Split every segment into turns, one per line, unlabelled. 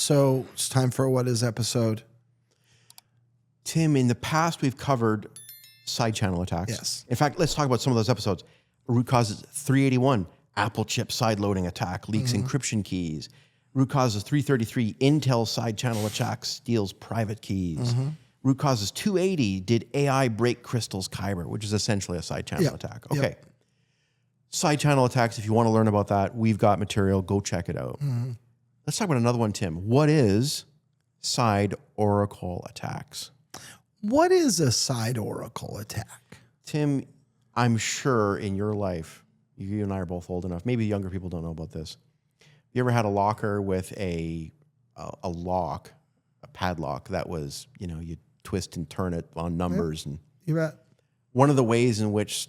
So it's time for a What Is episode.
Tim, in the past, we've covered side channel attacks.
Yes.
In fact, let's talk about some of those episodes. Root causes 381, Apple chip side loading attack, leaks encryption keys. Root causes 333, Intel side channel attack, steals private keys. Root causes 280, did AI break Crystal's Kyber, which is essentially a side channel attack. Okay.
Yep.
Side channel attacks, if you want to learn about that, we've got material. Go check it out. Let's talk about another one, Tim. What is side oracle attacks?
What is a side oracle attack?
Tim, I'm sure in your life, you and I are both old enough, maybe younger people don't know about this. You ever had a locker with a lock, a padlock that was, you twist and turn it on numbers. And
You bet.
one of the ways in which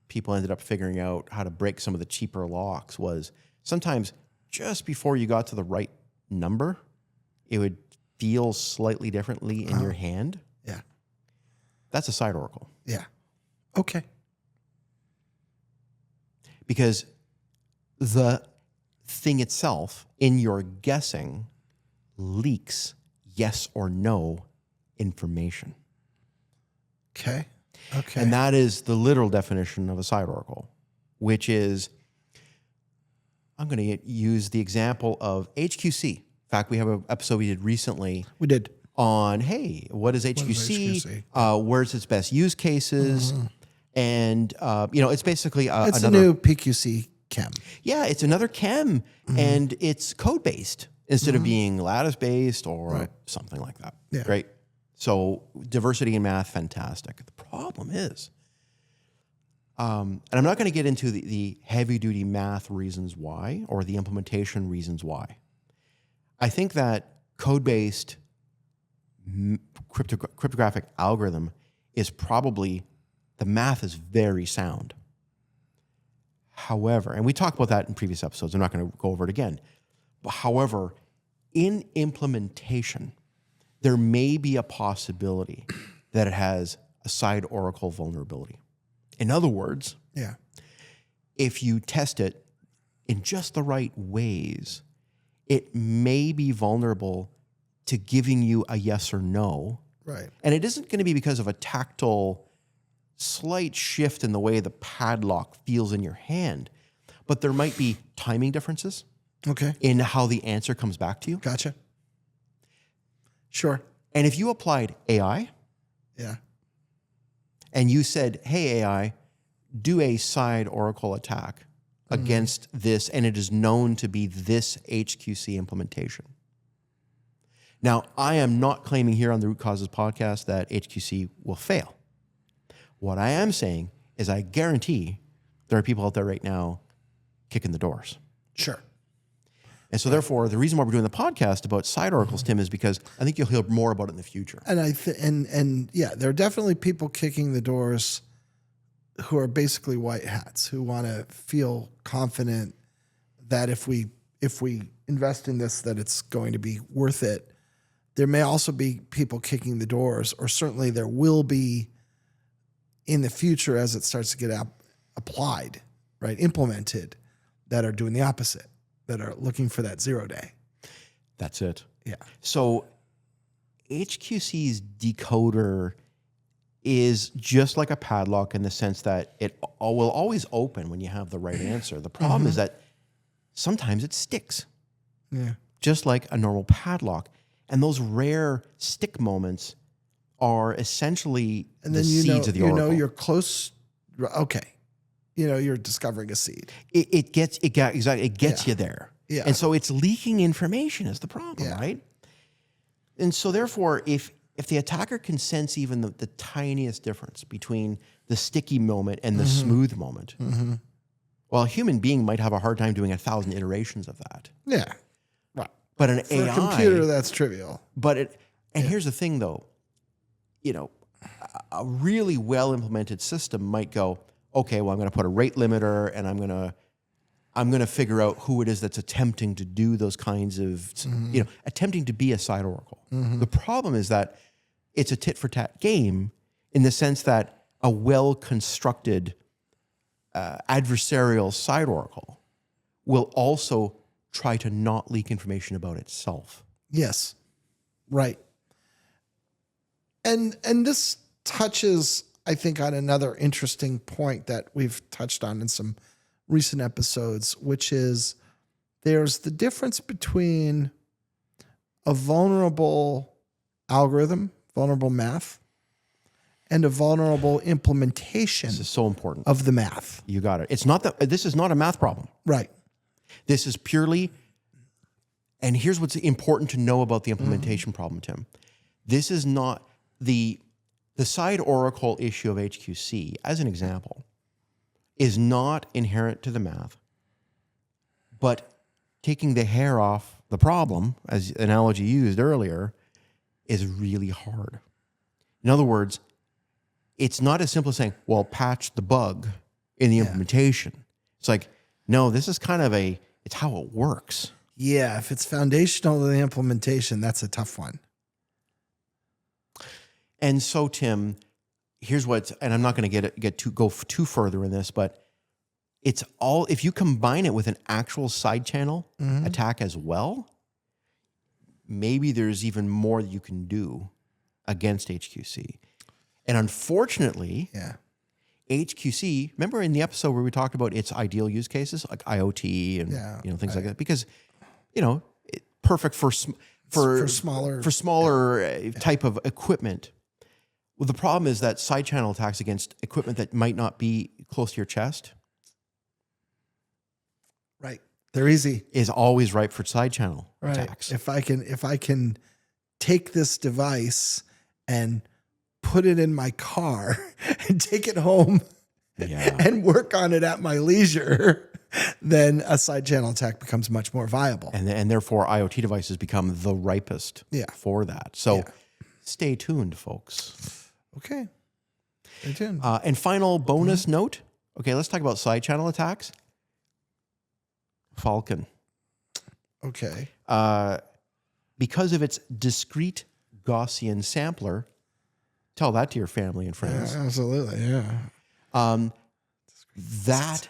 people ended up figuring out how to break some of the cheaper locks was sometimes just before you got to the right number, it would feel slightly differently in your hand.
Yeah.
That's a side oracle.
Yeah. Okay.
Because the thing itself in your guessing leaks yes or no information.
Okay. Okay.
And that is the literal definition of a side oracle, which is, I'm going to use the example of HQC. In fact, we have an episode we did recently.
We did.
On, hey, what is HQC? Where's its best use cases? And, it's basically
It's
another...
a new PQC chem.
Yeah, it's another chem, and it's code-based instead of being lattice-based or something like that.
Yeah.
Right? So diversity in math, fantastic. The problem is, and I'm not going to get into the heavy-duty math reasons why or the implementation reasons why. I think that code-based cryptographic algorithm is probably, the math is very sound. However, and we talked about that in previous episodes, I'm not going to go over it again. But however, in implementation, there may be a possibility that it has a side oracle vulnerability. In other words, if you test it in just the right ways, it may be vulnerable to giving you a yes or no.
Right.
And it isn't going to be because of a tactile slight shift in the way the padlock feels in your hand, but there might be timing differences in how the answer comes back to you.
Gotcha. Sure.
And if you applied AI and you said, hey, AI, do a side oracle attack against this, and it is known to be this HQC implementation. Now, I am not claiming here on the Root Causes podcast that HQC will fail. What I am saying is I guarantee there are people out there right now kicking the doors.
Sure.
And so therefore, the reason why we're doing the podcast about side oracles, Tim, is because I think you'll hear more about it in the future.
And there are definitely people kicking the doors who are basically white hats, who want to feel confident that if we invest in this, that it's going to be worth it. There may also be people kicking the doors, or certainly there will be in the future as it starts to get applied, right, implemented, that are doing the opposite, that are looking for that 0 day.
That's it.
Yeah.
So HQC's decoder is just like a padlock in the sense that it will always open when you have the right answer. The problem is that sometimes it sticks.
Yeah.
Just like a normal padlock. And those rare stick moments are essentially the seeds of the oracle.
You're close. Okay. You're discovering a seed.
It gets you there.
Yeah.
And so it's leaking information is the problem, right? And so therefore, if the attacker can sense even the tiniest difference between the sticky moment and the smooth moment, well, a human being might have a hard time doing 1,000 iterations of that.
Yeah. Right.
But an
For
AI...
a computer, that's trivial.
But here's the thing, though. A really well-implemented system might go, okay, well, I'm going to put a rate limiter, and I'm going to figure out who it is that's attempting to do those kinds of, attempting to be a side oracle. The problem is that it's a tit-for-tat game in the sense that a well-constructed adversarial side oracle will also try to not leak information about itself.
Yes. Right. And this touches, I think, on another interesting point that we've touched on in some recent episodes, which is there's the difference between a vulnerable algorithm, vulnerable math, and a vulnerable implementation
This is so important.
of the math.
You got it. It's not that this is not a math problem.
Right.
This is purely, and here's what's important to know about the implementation problem, Tim. This is not the side oracle issue of HQC, as an example, is not inherent to the math, but taking the hair off the problem, as the analogy used earlier, is really hard. In other words, it's not as simple as saying, well, patch the bug in the implementation. It's like, no, this is kind of it's how it works.
Yeah, if it's foundational to the implementation, that's a tough one.
And so, Tim, here's and I'm not going to go too further in this, but it's all, if you combine it with an actual side channel attack as well, maybe there's even more that you can do against HQC. And unfortunately, HQC, remember in the episode where we talked about its ideal use cases, like IoT and things like that, because perfect for smaller type of equipment. Well, the problem is that side channel attacks against equipment that might not be close to your chest,
right? They're easy.
Is always ripe for side channel attacks.
If I can take this device and put it in my car and take it home and work on it at my leisure, then a side channel attack becomes much more viable.
And therefore, IoT devices become the ripest for that. So stay tuned, folks.
Okay. Stay tuned.
And final bonus note. Okay, let's talk about side channel attacks. Falcon.
Okay.
Because of its discrete Gaussian sampler, tell that to your family and friends.
Yeah, absolutely, yeah.
That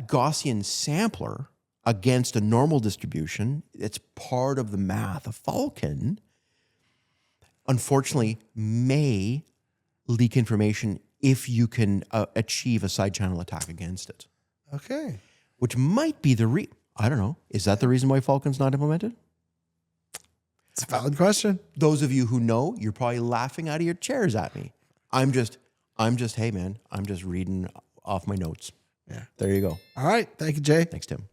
Gaussian sampler against a normal distribution, it's part of the math of Falcon, unfortunately may leak information if you can achieve a side channel attack against it.
Okay.
Which might be I don't know. Is that the reason why Falcon's not implemented?
It's a valid question.
Those of you who know, you're probably laughing out of your chairs at me. I'm just, hey man, I'm just reading off my notes.
Yeah.
There you go.
All right. Thank you, Jay.
Thanks, Tim.